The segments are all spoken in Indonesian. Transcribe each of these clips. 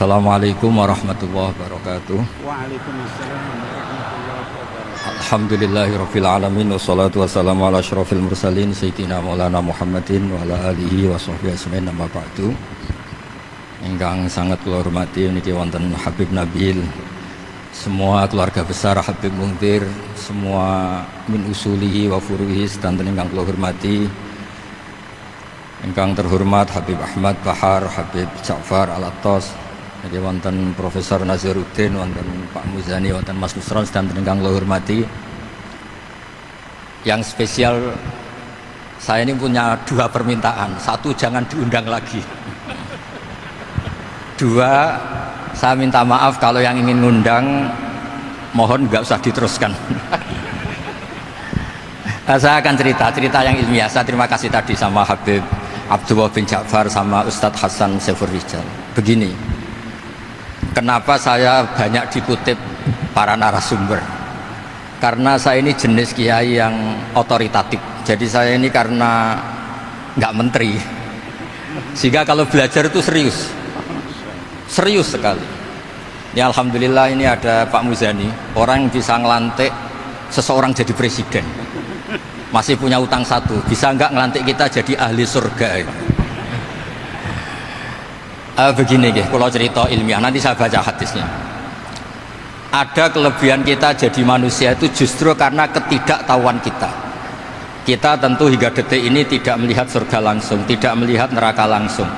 Assalamualaikum warahmatullahi wabarakatuh. Waalaikumsalam warahmatullahi wabarakatuh. Alhamdulillahirabbil alamin wassalatu wassalamu ala asyrofil mursalin sayyidina Maulana Muhammadin wa ala alihi wa sahbihi ajmain amma ba'du. Ingkang sangat kula hormati niki wonten Habib Nabil, semua keluarga besar Habib Mungtir, semua min usulihi wa furuhi sedanten ingkang kula hormati. Ingkang terhormat Habib Ahmad Bahar, Habib Ja'far Al-Attas, jadi wonten Profesor Naziruddin, wonten Pak Muzani, wonten Mas Nusron dan ingkang kula hormati. Yang spesial, saya ini punya dua permintaan. Satu, jangan diundang lagi. Dua, saya minta maaf kalau yang ingin ngundang mohon nggak usah diteruskan. Saya akan cerita yang ilmiah. Saya terima kasih tadi sama Habib Abdullah bin Ja'far sama Ustadz Hasan Saifur Rijal. Begini, kenapa saya banyak dikutip para narasumber? Karena saya ini jenis kiai yang otoritatif. Jadi saya ini karena nggak menteri, sehingga kalau belajar itu serius sekali. Ya alhamdulillah ini ada Pak Muzani, orang yang bisa ngelantik seseorang jadi presiden. Masih punya utang satu, bisa nggak ngelantik kita jadi ahli surga? Begini kalau cerita ilmiah, nanti saya baca hadisnya. Ada kelebihan kita jadi manusia itu justru karena ketidaktahuan kita. Kita tentu hingga detik ini tidak melihat surga langsung, tidak melihat neraka langsung,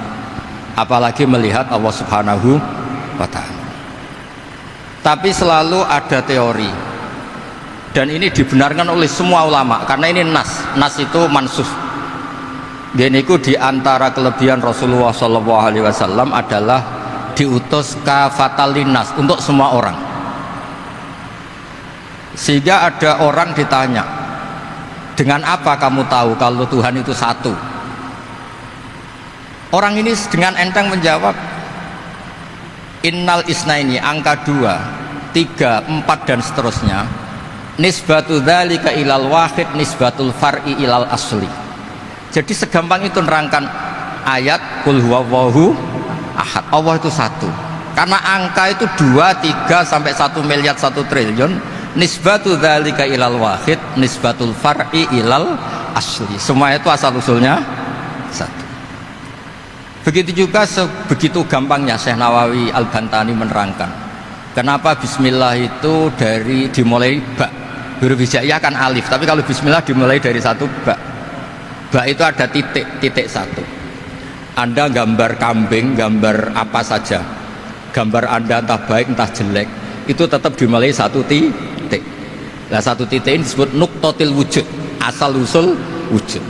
apalagi melihat Allah Subhanahu wa Ta'ala. Tapi selalu ada teori, dan ini dibenarkan oleh semua ulama karena ini nas itu mansuh. Dan itu diantara kelebihan Rasulullah SAW adalah diutus kafatan linnas, untuk semua orang. Sehingga ada orang ditanya, dengan apa kamu tahu kalau Tuhan itu satu? Orang ini dengan enteng menjawab, innal isnaini, angka 2, 3, 4 dan seterusnya, nisbatu dzalika ilal wahid nisbatul far'i ilal asli. Jadi segampang itu nerangkan ayat qul huwallahu ahad, Allah itu satu. Karena angka itu 2, 3 sampai 1 miliar 1 triliun, nisbatu dzalika ilal wahid nisbatul far'i ilal asli. Semua itu asal usulnya satu. Begitu juga begitu gampangnya Syekh Nawawi Al-Bantani menerangkan kenapa bismillah itu dimulai ba. Huruf hijaiyah kan alif, tapi kalau bismillah dimulai dari satu ba. Ba itu ada titik satu. Anda gambar kambing, gambar apa saja, gambar Anda entah baik entah jelek, itu tetap dimulai satu titik. Nah satu titik ini disebut nuqtatil wujud, asal usul wujud.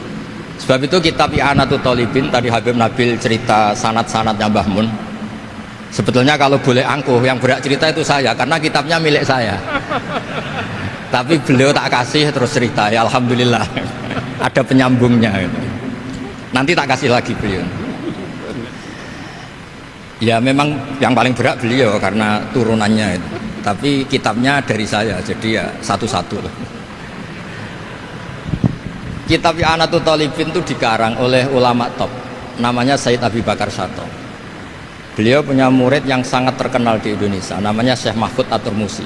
Sebab itu kitab I'anatul Thalibin, tadi Habib Nabil cerita sanad-sanadnya Mbah Mun. Sebetulnya kalau boleh angkuh, yang berhak cerita itu saya, karena kitabnya milik saya. Tapi beliau tak kasih terus cerita, ya alhamdulillah ada penyambungnya gitu. Nanti tak kasih lagi beliau. Ya memang yang paling berat beliau karena turunannya itu. Tapi kitabnya dari saya, jadi ya satu-satu. Kitab I'anatul Thalibin itu dikarang oleh ulama top, namanya Said Abi Bakar Syato. Beliau punya murid yang sangat terkenal di Indonesia, namanya Syekh Mahfud At-Turmusi.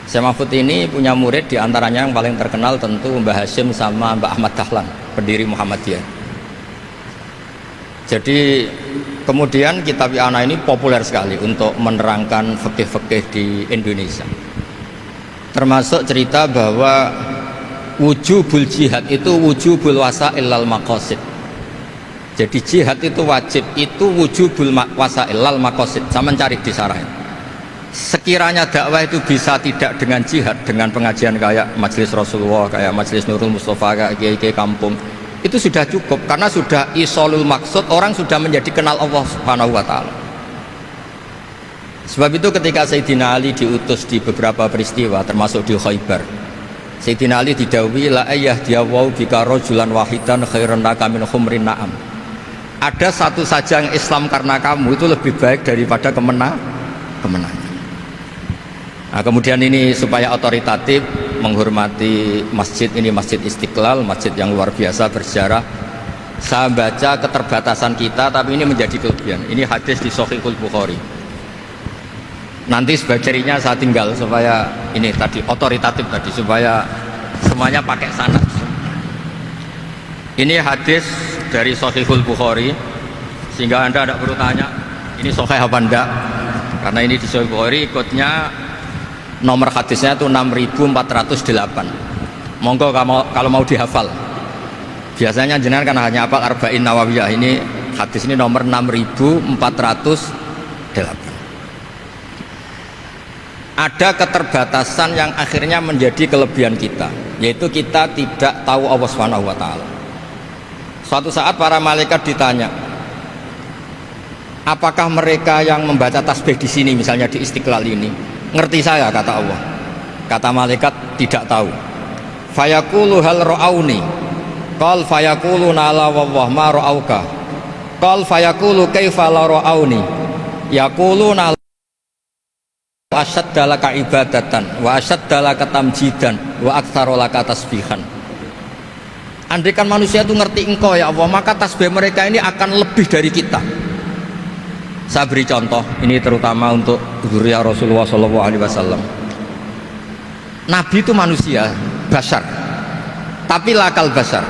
Syekh Mahfud ini punya murid, diantaranya yang paling terkenal tentu Mbah Hashim sama Mbah Ahmad Dahlan, pendiri Muhammadiyah. Jadi kemudian kitab I'anah ini populer sekali untuk menerangkan fikih-fikih di Indonesia. Termasuk cerita bahwa wujubul jihad itu wujubul wasail lal maqasid. Jadi jihad itu wajib, itu wujubul wasail lal maqasid. Saya mencari di sarah. Sekiranya dakwah itu bisa tidak dengan jihad, dengan pengajian kayak Majelis Rasulullah, kayak Majelis Nurul Mustafa, kayak kiai-kiai kampung, itu sudah cukup karena sudah isolul maksud, orang sudah menjadi kenal Allah Subhanahu wa Ta'ala. Sebab itu ketika Sayyidina Ali diutus di beberapa peristiwa termasuk di Khaybar, Sayyidina Ali didhawuhi la ayyahdiyawu bika rajulan wahidan khairan laka min khumrin na'am. Ada satu saja yang Islam karena kamu itu lebih baik daripada kemenangan. Nah, kemudian ini supaya otoritatif menghormati masjid ini, Masjid Istiqlal, masjid yang luar biasa bersejarah. Saya baca keterbatasan kita, tapi ini menjadi kelebihan. Ini hadis di Sahihul Bukhari. Nanti sebagai cirinya saya tinggal supaya ini tadi otoritatif tadi, supaya semuanya pakai sanad. Ini hadis dari Sahihul Bukhari, sehingga Anda tidak perlu tanya ini sahih apa enggak, karena ini di Sahih Bukhari. Ikutnya nomor hadisnya itu 6408. Monggo kalau mau dihafal. Biasanya jenengan kan hanya hafal Arba'in Nawawiyah. Ini hadis ini nomor 6408. Ada keterbatasan yang akhirnya menjadi kelebihan kita, yaitu kita tidak tahu Allah Subhanahu wa taala. Suatu saat para malaikat ditanya, apakah mereka yang membaca tasbih di sini, misalnya di Istiqlal ini, ngerti saya? Kata Allah. Kata malaikat, tidak tahu. Fayaqulu hal ra'auni. Qal fayaqulu nala wallah ma ra'auka. Qal fayaqulu kaifa la ra'auni. Yaquluna wa asyaddalaka ibadatan wa asyaddalaka tamjidan wa aktsarolaka tasbihan. Andaikan manusia itu ngerti engkau ya Allah, maka tasbih mereka ini akan lebih dari kita. Saya beri contoh, ini terutama untuk dzurriyyah Rasulullah SAW. Nabi itu manusia, basar, tapi lakal basar.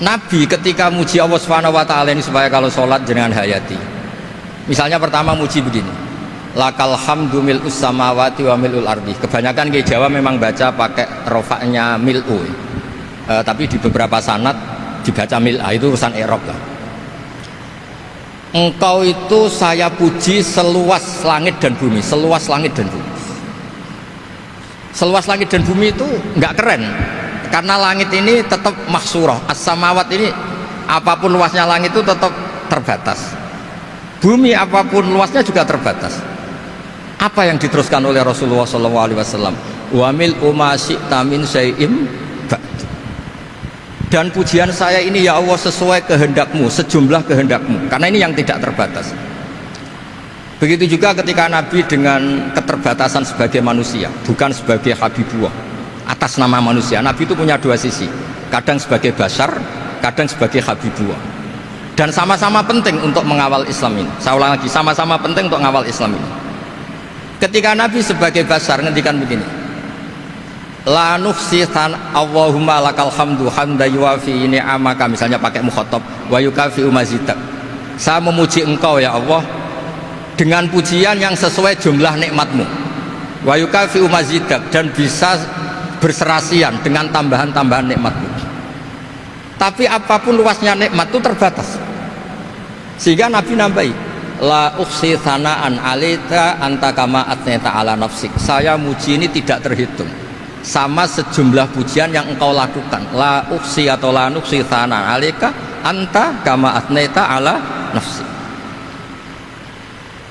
Nabi ketika muji Allah Subhanahu wa taala ini supaya kalau sholat jangan hayati. Misalnya pertama muji begini, lakal hamdu mil'us samawati wa mil'ul ardi. Kebanyakan di Jawa memang baca pakai rofaknya mil'u, tapi di beberapa sanad dibaca mil'a, itu urusan i'rab lah. Engkau itu saya puji seluas langit dan bumi, seluas langit dan bumi. Seluas langit dan bumi itu nggak keren, karena langit ini tetap mahsurah, as-samawat ini apapun luasnya langit itu tetap terbatas, bumi apapun luasnya juga terbatas. Apa yang diteruskan oleh Rasulullah SAW? Wa mil'u ma syi'ta min syai'im ba'du. Dan pujian saya ini ya Allah sesuai kehendakmu, sejumlah kehendakmu, karena ini yang tidak terbatas. Begitu juga ketika Nabi dengan keterbatasan sebagai manusia, bukan sebagai habibullah, atas nama manusia. Nabi itu punya dua sisi, kadang sebagai basar, kadang sebagai habibullah, dan sama-sama penting untuk mengawal Islam ini. Saya ulang lagi, sama-sama penting untuk mengawal Islam ini. Ketika Nabi sebagai basar ngendikan begini, la nuhsi Allahumma lakal hamdu hamda yuwafi ni'amaka, misalnya pakai mukhatab, wa yukafi umazidak. Saya memuji engkau ya Allah dengan pujian yang sesuai jumlah nikmatmu, wa yukafi umazidak, dan bisa berserasian dengan tambahan-tambahan nikmatmu. Tapi apapun luasnya nikmat itu terbatas, sehingga Nabi nambahi, la ukhsi thana'an alita anta kama atneta ala nafsik. Saya muji ini tidak terhitung, sama sejumlah pujian yang engkau lakukan. La ukhsi atau la nukhsi thana'an alika anta kama atneta ala nafsik.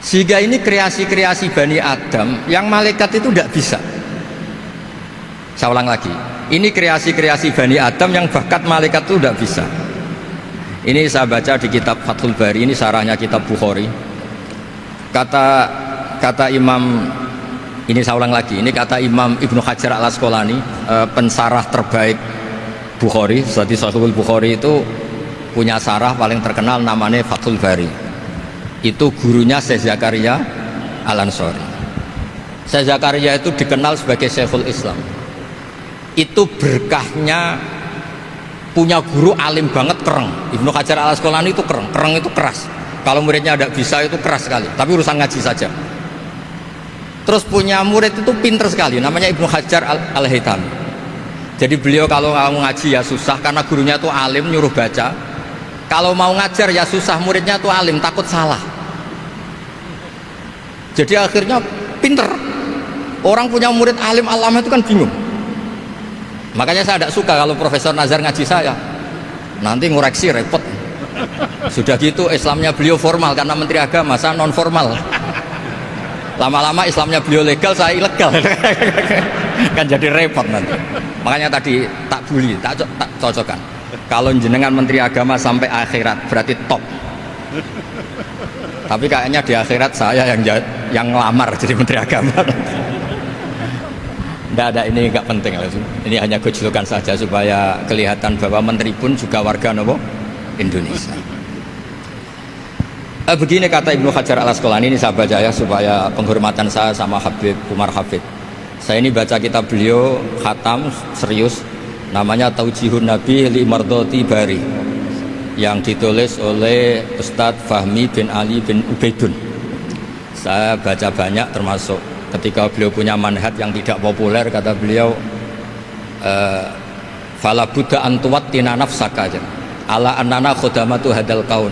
Sehingga ini kreasi-kreasi Bani Adam yang malaikat itu tidak bisa. Saya ulang lagi, ini kreasi-kreasi Bani Adam yang bakat malaikat itu tidak bisa. Ini saya baca di kitab Fathul Bari, ini sarahnya kitab Bukhari. Kata Imam, ini saya ulang lagi, ini kata Imam Ibnu Hajar al-Asqalani, pensarah terbaik Bukhari. Jadi Sahihul Bukhari itu punya sarah paling terkenal namanya Fathul Bari. Itu gurunya Syekh Zakaria Al-Ansari. Syekh Zakaria itu dikenal sebagai Syekhul Islam. Itu berkahnya punya guru alim banget, kereng. Ibnu Hajar al-Asqalani itu kereng itu keras. Kalau muridnya tidak bisa itu keras sekali, tapi urusan ngaji saja. Terus punya murid itu pinter sekali, namanya Ibnu Hajar al-Haytami. Jadi beliau kalau mau ngaji ya susah, karena gurunya itu alim, nyuruh baca. Kalau mau ngajar ya susah, muridnya itu alim, takut salah. Jadi akhirnya pinter. Orang punya murid alim alama itu kan bingung. Makanya saya tidak suka kalau Profesor Nazar ngaji saya, nanti ngoreksi repot. Sudah gitu Islamnya beliau formal karena Menteri Agama, saya non formal. Lama-lama Islamnya beliau legal, saya ilegal. Kan jadi repot nanti. Makanya tadi tak bully, tak cocokkan. Kalau jenengan Menteri Agama sampai akhirat berarti top. Tapi kayaknya di akhirat saya yang ngelamar jadi Menteri Agama. Tidak ada, ini nggak penting lah. Ini hanya gojlokan saja supaya kelihatan bahwa menteri pun juga warga nopo Indonesia. Begini kata Ibnu Hajar Al Asqalani, ini saya baca ya supaya penghormatan saya sama Habib Umar Hafid. Saya ini baca kitab beliau khatam serius, namanya Taujihun Nabi li Mardoti Bari, yang ditulis oleh Ustadz Fahmi bin Ali bin Ubaidun. Saya baca banyak, termasuk ketika beliau punya manhaj yang tidak populer, kata beliau fala buddha antuwattina nafsaka ala annana khudamatu hadal kaun.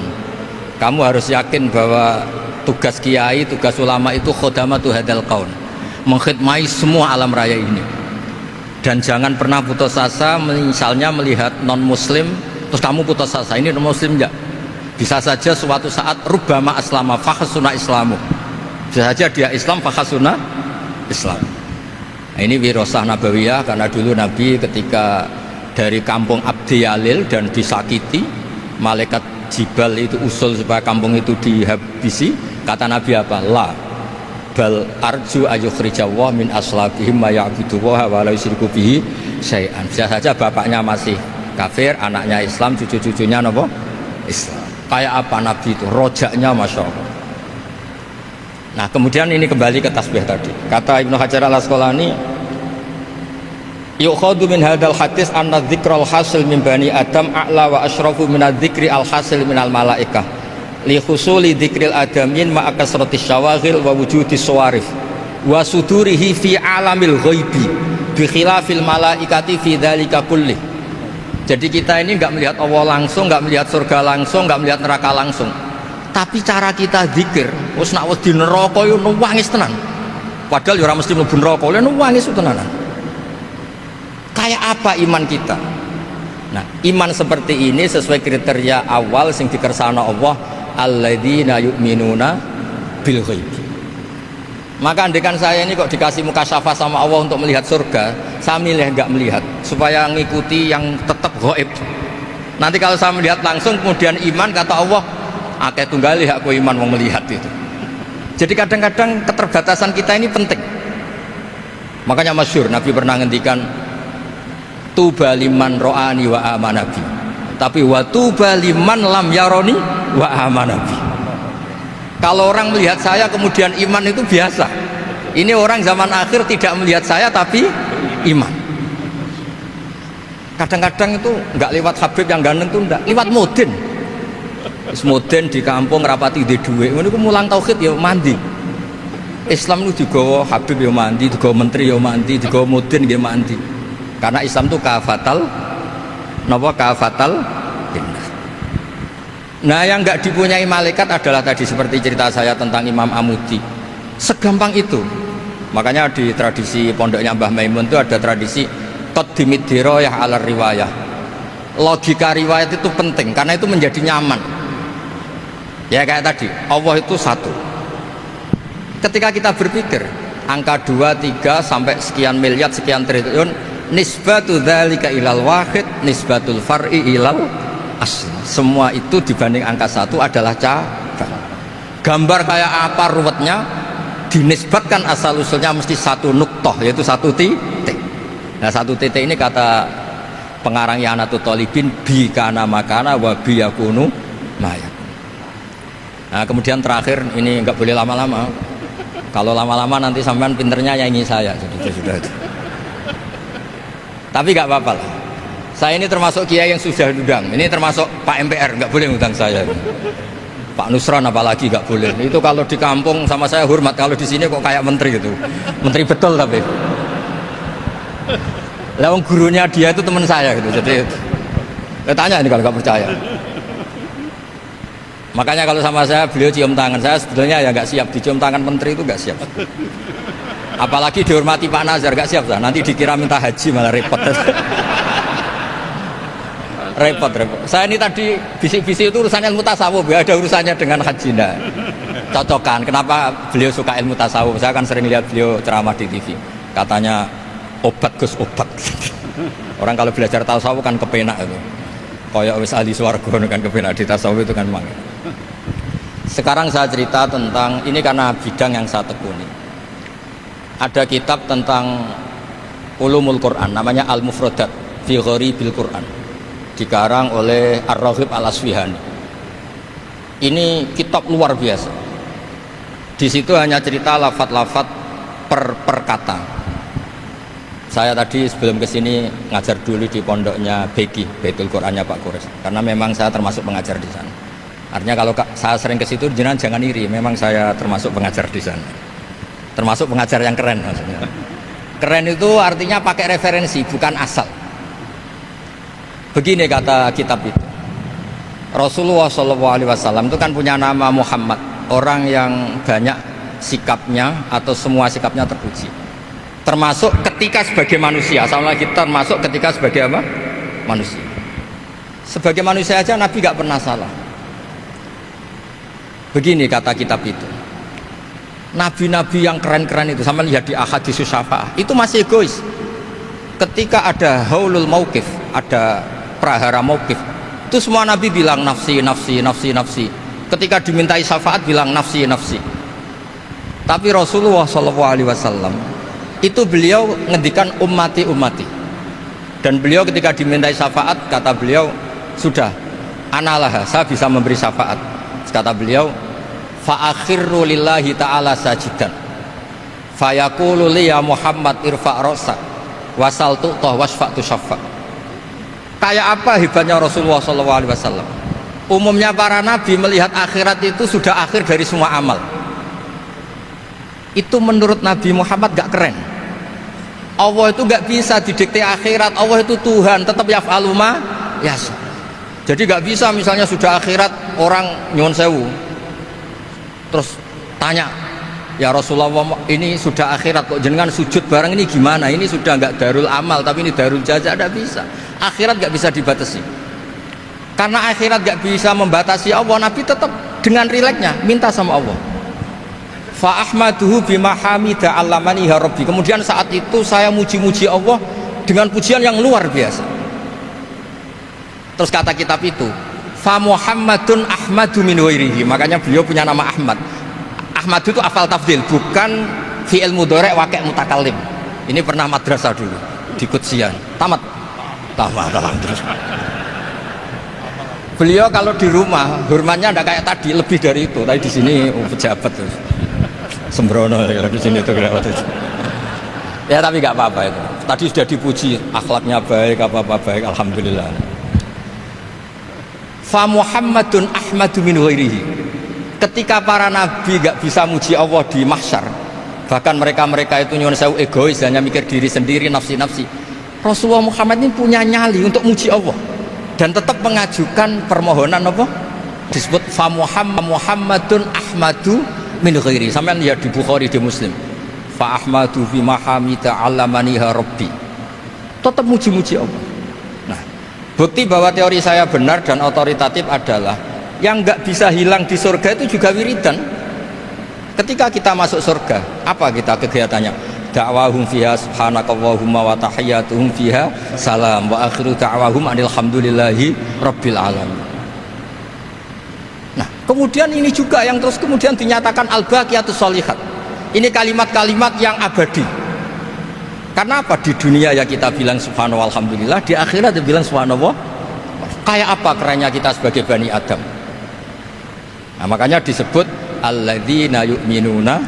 Kamu harus yakin bahwa tugas kiai, tugas ulama itu khudamatu hadal kaun, mengkhidmati semua alam raya ini. Dan jangan pernah putus asa, misalnya melihat non muslim terus kamu putus asa, ini non muslim enggak, bisa saja suatu saat rubbama aslama fakhasuna islamu, bisa saja dia Islam fakhasuna Islam. Nah, ini wirasah nabawiyah, karena dulu Nabi ketika dari kampung Abdi Yalil dan disakiti, malaikat Jibal itu usul supaya kampung itu dihabisi, kata Nabi apa? La bal arju ayukhrijawah min aslabihim ma ya'buduwaha wa la yusyriku bihi syai'an. Bisa saja bapaknya masih kafir, anaknya Islam, cucu-cucunya apa? Islam. Kayak apa Nabi itu? Rojaknya Masya Allah. Nah kemudian ini kembali ke tasbih tadi. Kata Ibnu Hajar Al Asqalani, yukhadu min hadal hadis anna dzikral hasil min bani Adam a'la wa asyrafu min adzikri al hasil min al malaikah li husuli dzikril adamin ma'a kasratis syawaghil wa wujudis sawarif wa sudurihi fi alamil ghaibi bi khilafil malaikati fi dzalika kulli. Jadi kita ini enggak melihat Allah langsung, enggak melihat surga langsung, enggak melihat neraka langsung, tapi cara kita zikir wis nak wedi neraka yo nuwangis tenan, padahal yo ora mesti mlebu neraka, lha nuwangis tenanan. Kayak apa iman kita? Nah, iman seperti ini sesuai kriteria awal sing dikersana Allah, alladzina yu'minuna bil ghaib. Maka andekan saya ini kok dikasih mukasyafah sama Allah untuk melihat surga, saya milih enggak melihat supaya ngikuti yang tetap ghaib. Nanti kalau saya melihat langsung kemudian iman, kata Allah, akeh tunggalih aku iman mau melihat itu. Jadi kadang-kadang keterbatasan kita ini penting. Makanya masyhur Nabi pernah ngendikan, tuba liman ro'ani wa amanabi, tapi wa tuba liman lam yaroni wa amanabi. Kalau orang melihat saya kemudian iman itu biasa. Ini orang zaman akhir tidak melihat saya tapi iman. Kadang-kadang itu enggak lewat Habib yang ganteng itu, enggak lewat Mudin. Mudin di kampung rapati di duit, ini mulang tauhid ya mandi. Islam itu digawa Habib ya mandi, digawa menteri ya mandi, digawa Mudin ya mandi. Karena Islam itu kafatal, napa kafatal binnah. Nah yang nggak dipunyai malaikat adalah tadi seperti cerita saya tentang Imam Amudi. Segampang itu. Makanya di tradisi pondoknya Mbah Maimun itu ada tradisi qaddimid dirayah ala riwayah. Logika riwayat itu penting karena itu menjadi nyaman. Ya kayak tadi, Allah itu satu. Ketika kita berpikir angka 2, 3 sampai sekian miliar, sekian triliun, nisbatu dzalika ilal wahid, nisbatul far'i ilal asl. Semua itu dibanding angka 1 adalah cabang. Gambar kayak apa ruwetnya, dinisbatkan asal usulnya mesti satu nuktoh, yaitu satu titik. Nah satu titik ini kata pengarang Ianatul Thalibin, bi kana makana wa bi yakunu maya. Nah kemudian terakhir ini nggak boleh lama-lama. Kalau lama-lama nanti sampean pinternya nyanyi saya. Jadi sudah itu. Tapi nggak apa-apa lah. Saya ini termasuk kiai yang sudah diundang. Ini termasuk Pak MPR, nggak boleh ngundang saya. Pak Nusron apalagi nggak boleh. Itu kalau di kampung sama saya hormat. Kalau di sini kok kayak menteri gitu. Menteri betul tapi. Lah gurunya dia itu teman saya gitu. Jadi tanya ini kalau nggak percaya. Makanya kalau sama saya beliau cium tangan, saya sebetulnya ya nggak siap dicium tangan menteri itu nggak siap. Apalagi dihormati Pak Nazar nggak siap, nanti dikira minta haji malah repot. repot. Saya ini tadi bisik-bisik itu urusannya ilmu tasawuf, ya ada urusannya dengan haji nah. Cocokan. Kenapa beliau suka ilmu tasawuf? Saya kan sering lihat beliau ceramah di TV. Katanya obat Gus obat. Orang kalau belajar tasawuf kan kepenak itu. Kayak wis ahli swarga kan kepenak di tasawuf itu kan mang. Sekarang saya cerita tentang ini karena bidang yang saya tekuni. Ada kitab tentang Ulumul Quran, namanya Al-Mufradat fi Gharibil Quran, dikarang oleh Ar-Raghib Al-Asfihani. Ini kitab luar biasa. Di situ hanya cerita lafat-lafat per kata. Saya tadi sebelum kesini ngajar dulu di pondoknya Beki, Baitul Qurannya Pak Kures, karena memang saya termasuk pengajar di sana. Artinya kalau saya sering ke situ jangan iri, memang saya termasuk pengajar di sana. Termasuk pengajar yang keren maksudnya. Keren itu artinya pakai referensi, bukan asal. Begini kata kitab itu. Rasulullah SAW itu kan punya nama Muhammad, orang yang banyak sikapnya atau semua sikapnya terpuji. Termasuk ketika sebagai manusia, sama lagi termasuk ketika sebagai apa? Manusia. Sebagai manusia aja Nabi gak pernah salah. Begini kata kitab itu. Nabi-nabi yang keren-keren itu, sama lihat di Ahaditsus Syafa'ah, itu masih egois. Ketika ada haulul mauqif, ada prahara mauqif, itu semua nabi bilang nafsi, nafsi, nafsi, nafsi. Ketika dimintai syafaat bilang nafsi, nafsi. Tapi Rasulullah SAW itu beliau ngendikan ummati, ummati. Dan beliau ketika dimintai syafaat, kata beliau, sudah, analah, saya bisa memberi syafaat. Kata beliau, fa'akhirru lillahi ta'ala sajidan fayaqulu li ya Muhammad irfa' ra'sak wasal tu'tah wasfa'tu syaffa'. Kayak apa hebatnya Rasulullah SAW? Umumnya para nabi melihat akhirat itu sudah akhir dari semua amal. Itu menurut Nabi Muhammad gak keren. Allah itu gak bisa didikte akhirat. Allah itu Tuhan, tetap yaf'alu ma yasha. Jadi gak bisa misalnya sudah akhirat orang nyuwun sewu terus tanya, ya Rasulullah ini sudah akhirat kok jenengan sujud bareng ini gimana? Ini sudah nggak darul amal tapi ini darul jaza. Tidak bisa. Akhirat nggak bisa dibatasi. Karena akhirat nggak bisa membatasi Allah, Nabi tetap dengan rileksnya minta sama Allah. Fa ahmaduhu bima hamida allamani ya rabbi. Kemudian saat itu saya muji-muji Allah dengan pujian yang luar biasa. Terus kata kitab itu, fa Muhammadun Ahmadu min ghairihi. Makanya beliau punya nama Ahmad. Ahmad itu afal tafdil, bukan fi'il mudhari' waqi' mutakallim. Ini pernah madrasah dulu di Kutsian. Tamat terus. Beliau kalau di rumah hormatnya enggak kayak tadi, lebih dari itu. Tadi di sini pejabat terus. Sembrono ya di sini itu kelewat itu. Ya tapi enggak apa-apa itu. Tadi sudah dipuji, akhlaknya baik, apa-apa baik, alhamdulillah. Fa Muhammadun Ahmadu min ghairihi. Ketika para nabi gak bisa muji Allah di mahsyar, bahkan mereka itu nyuwun sewu egois, hanya mikir diri sendiri, nafsi-nafsi. Rasulullah Muhammad ini punya nyali untuk muji Allah dan tetap mengajukan permohonan apa? Disebut fa Muhammadun Ahmadu min ghairihi. Sampeyan lihat di Bukhari, di Muslim. Fa Ahmadu bi mahamida allamani rabbi. Tetap muji-muji Allah. Bukti bahwa teori saya benar dan otoritatif adalah yang nggak bisa hilang di surga itu juga wiridan. Ketika kita masuk surga, apa kita kegiatannya? Da'wahum fiha subhanakallahumma wa tahiyyatuhum fiha salam wa akhiru da'wahum alhamdulillahi rabbil alamin. Nah, kemudian ini juga yang terus kemudian dinyatakan al-baqiyatus sholihat. Ini kalimat-kalimat yang abadi. Karena apa? Di dunia ya kita bilang subhanallah alhamdulillah, di akhirat dia bilang subhanallah. Kayak apa kerennya kita sebagai Bani Adam? Nah, makanya disebut alladzina yu'minuna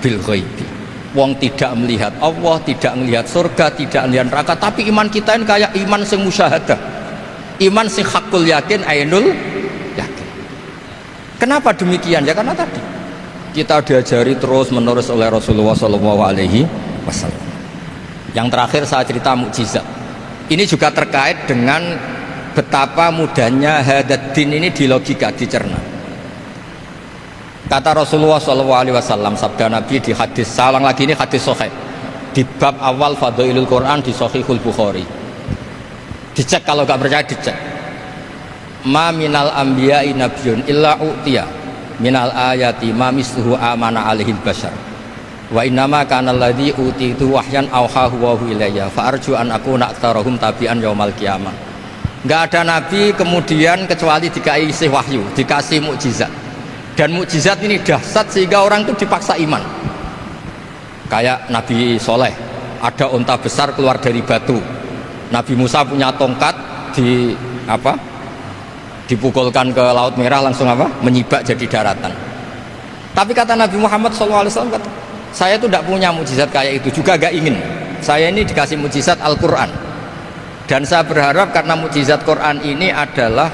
bil ghaibi. Wong tidak melihat Allah, tidak melihat surga, tidak melihat neraka, tapi iman kita ini kayak iman sing musyahadah. Iman sing hakul yakin, ainul yakin. Kenapa demikian? Ya karena tadi kita diajari terus menerus oleh Rasulullah SAW. Yang terakhir saya cerita mukjizat. Ini juga terkait dengan betapa mudahnya hadaddin ini di logika, dicerna. Kata Rasulullah SAW, sabda Nabi di hadis, salang lagi ini hadis sahih di bab awal Fadailul Quran di Sahihul Bukhari. Dicek kalau nggak percaya dicek. Ma minal anbiya'i nabiyyun illa u'tiya minal ayati ma misluhu amana alaihil bashar. Wa innama kana alladzi utitu wahyan auhahu wa ilayya fa arju an akuna aktsarahum tabi'an yaumal qiyamah. Enggak ada nabi kemudian kecuali dikasih wahyu, dikasih mukjizat. Dan mukjizat ini dahsyat sehingga orang itu dipaksa iman. Kayak Nabi Soleh, ada unta besar keluar dari batu. Nabi Musa punya tongkat dipukulkan ke Laut Merah langsung menyibak jadi daratan. Tapi kata Nabi Muhammad SAW, saya itu tidak punya mukjizat kayak itu, juga gak ingin. Saya ini dikasih mukjizat Al-Quran, dan saya berharap karena mukjizat Quran ini adalah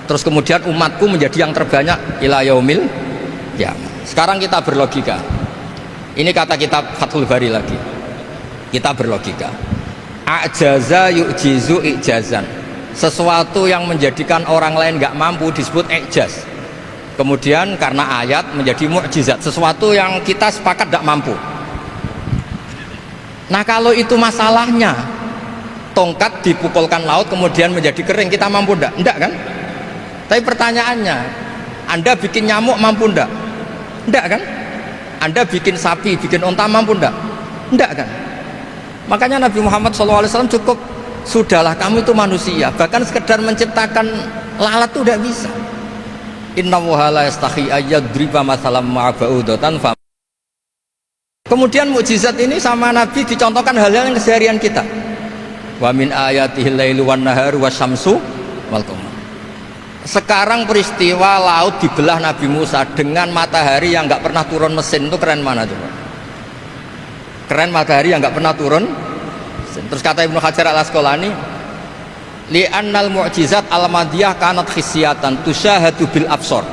terus kemudian umatku menjadi yang terbanyak ila yaumil ya. Sekarang kita berlogika, ini kata kitab Fathul Bari lagi, kita berlogika, ajaza yu'jizu ijazan, sesuatu yang menjadikan orang lain gak mampu disebut ijaz. Kemudian karena ayat menjadi mukjizat, sesuatu yang kita sepakat tidak mampu. Nah kalau itu masalahnya, tongkat dipukulkan laut kemudian menjadi kering, kita mampu enggak? Enggak kan? Tapi pertanyaannya, Anda bikin nyamuk mampu enggak? Enggak kan? Anda bikin sapi, bikin unta mampu enggak? Enggak kan? Makanya Nabi Muhammad SAW cukup, sudahlah kamu itu manusia, bahkan sekedar menciptakan lalat itu udah bisa. Inna Allaha la yastahi ayyadriba masalam ma'aba'udatan. Kemudian mukjizat ini sama Nabi dicontohkan hal-hal yang keseharian kita. Wa min ayatihil lailu wan naharu wasyamsu wal qamar. Sekarang peristiwa laut dibelah Nabi Musa dengan matahari yang nggak pernah turun mesin, itu keren mana coba? Keren matahari yang nggak pernah turun mesin. Terus kata Ibnu Hajar al-Asqalani, li'annal mu'jizat al-madiyah kanat khisyatan tusyahadu bil absor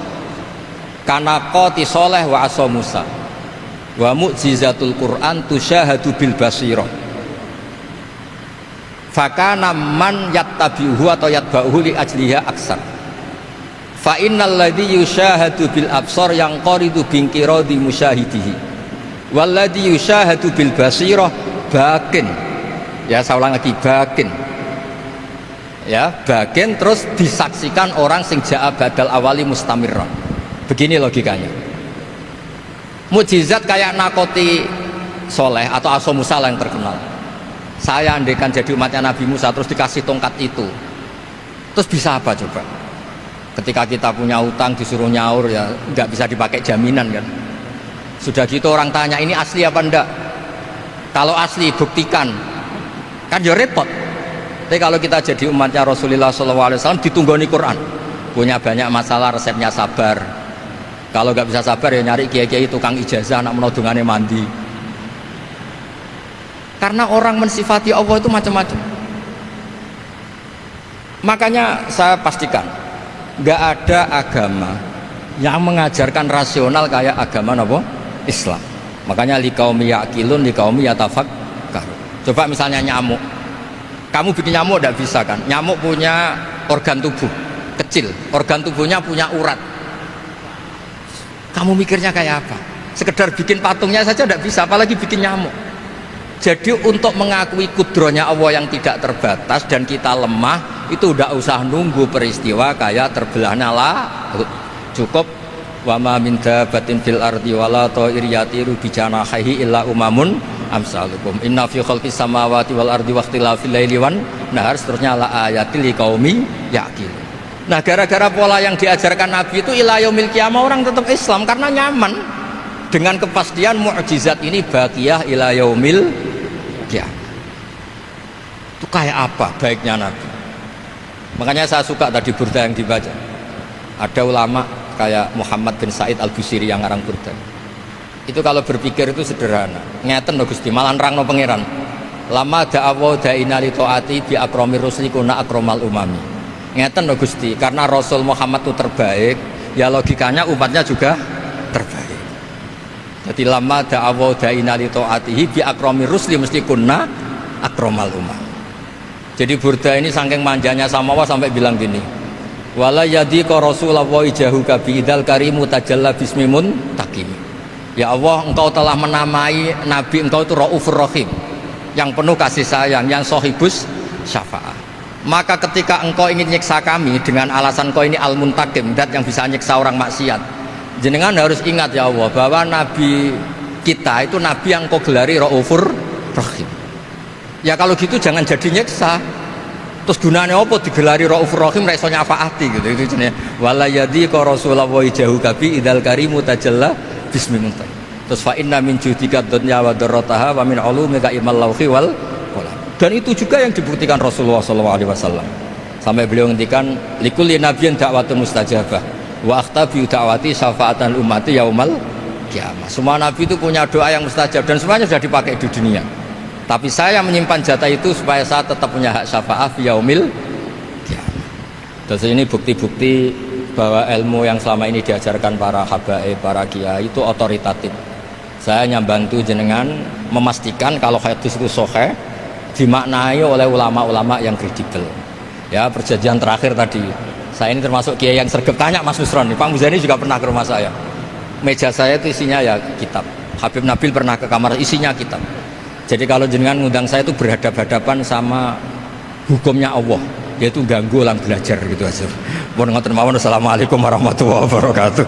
kana qati soleh wa asa Musa wa mu'jizatul Qur'an tusyahadu bil basirah fakana man yattabi'uhu atau yatba'uhu li ajliha aksar fa innal ladhi yusyahadu bil absor yang qaridu bingkiradi musyahidihi wal ladhi yusyahadu bil basirah bakin, ya saya ulang lagi, bakin, ya bagian terus disaksikan orang sing ja'a badal awali mustamirran. Begini logikanya, mukjizat kayak nakoti soleh atau aso Musa yang terkenal, saya andaikan jadi umatnya Nabi Musa terus dikasih tongkat itu, terus bisa apa coba? Ketika kita punya utang disuruh nyaur, ya nggak bisa dipakai jaminan kan. Sudah gitu orang tanya ini asli apa enggak, kalau asli buktikan, kan ya repot. Tapi kalau kita jadi umatnya Rasulullah SAW ditunggoni Quran, punya banyak masalah resepnya sabar. Kalau nggak bisa sabar ya nyari kiai-kiai tukang ijazah, anak menodongannya mandi. Karena orang mensifati Allah itu macam-macam. Makanya saya pastikan nggak ada agama yang mengajarkan rasional kayak agama Islam. Makanya liqaumi yaqilun liqaumi yatafakkarun. Coba misalnya nyamuk, kamu bikin nyamuk tidak bisa kan? Nyamuk punya organ tubuh kecil, organ tubuhnya punya urat. Kamu mikirnya kayak apa? Sekedar bikin patungnya saja tidak bisa, apalagi bikin nyamuk. Jadi untuk mengakui kudrohnya Allah yang tidak terbatas dan kita lemah, itu tidak usah nunggu peristiwa kayak terbelahnya laut. Cukup wa ma min dabbatin fil ardi wala ta'ir yatiru bi janahihi illa umamun amsalukum inna fi khalqis samawati wal ardi wakhtilafil laili wan nahar, seterusnya la ayatil liqaumi yaqilun. Nah gara-gara pola yang diajarkan Nabi itu ila yaumil qiyamah orang tetap Islam karena nyaman dengan kepastian mukjizat ini baqiyah ila yaumil qiyamah. Itu kayak apa baiknya Nabi. Makanya saya suka tadi burda yang dibaca, ada ulama kayak Muhammad bin Said Al-Busiri yang ngarang burda. Itu kalau berpikir itu sederhana, ngeten lho Gusti, malah nerangno pangeran. Lama da'awa da'ina li ta'ati bi akramir rusli kuna akramal umami. Ngeten lho Gusti, karena Rasul Muhammad itu terbaik, ya logikanya umatnya juga terbaik. Jadi lama da'awa da'ina li ta'atihi bi akramir rusli mesti kuna akramal umami. Jadi burda ini saking manjanya sama Allah sampai bilang gini, wala yadhiqa Rasulullah jahuka bi idal karimu tajalla bismimun takim. Ya Allah, engkau telah menamai Nabi engkau itu Raufur Rahim, yang penuh kasih sayang, yang sohibus syafa'ah. Maka ketika engkau ingin nyiksa kami dengan alasan engkau ini al-muntakim, dat yang bisa nyiksa orang maksiat, jenengan harus ingat ya Allah bahwa Nabi kita itu Nabi yang engkau gelari Raufur Rahim. Ya kalau gitu jangan jadi nyiksa. Terus gunanya apa digelari Raufur Rahim ra iso nyafaati gitu. Itu jenenge wala yadhiqa Rasulullah jahuka bi idal karimu tajalla bismillah. Terus fa inna min judika dunya wa darrataha wa min ulumika ilmal lauhi wal qalam. Dan itu juga yang dibuktikan Rasulullah SAW. Sampai beliau ngendikan likulli nabiyyin da'watun mustajabah wa akhtabi da'wati syafa'atan ummati yaumal kiamah. Semua nabi itu punya doa yang mustajab dan semuanya sudah dipakai di dunia. Tapi saya menyimpan jatah itu supaya saya tetap punya hak syafaat fi yaumil kiamah. Terus ini bukti-bukti bahwa ilmu yang selama ini diajarkan para habaib, para kiai itu otoritatif. Saya hanya bantu jenengan memastikan kalau hadis itu sahih dimaknai oleh ulama-ulama yang kredibel. Ya, perjanjian terakhir tadi. Saya ini termasuk kiai yang sergap tanya Mas Nusron. Pak Muzani juga pernah ke rumah saya. Meja saya itu isinya ya kitab. Habib Nabil pernah ke kamar isinya kitab. Jadi kalau jenengan ngundang saya itu berhadapan-hadapan sama hukumnya Allah, yaitu ganggu orang belajar gitu aja. Mohon ngoten mawon. Assalamualaikum warahmatullahi wabarakatuh.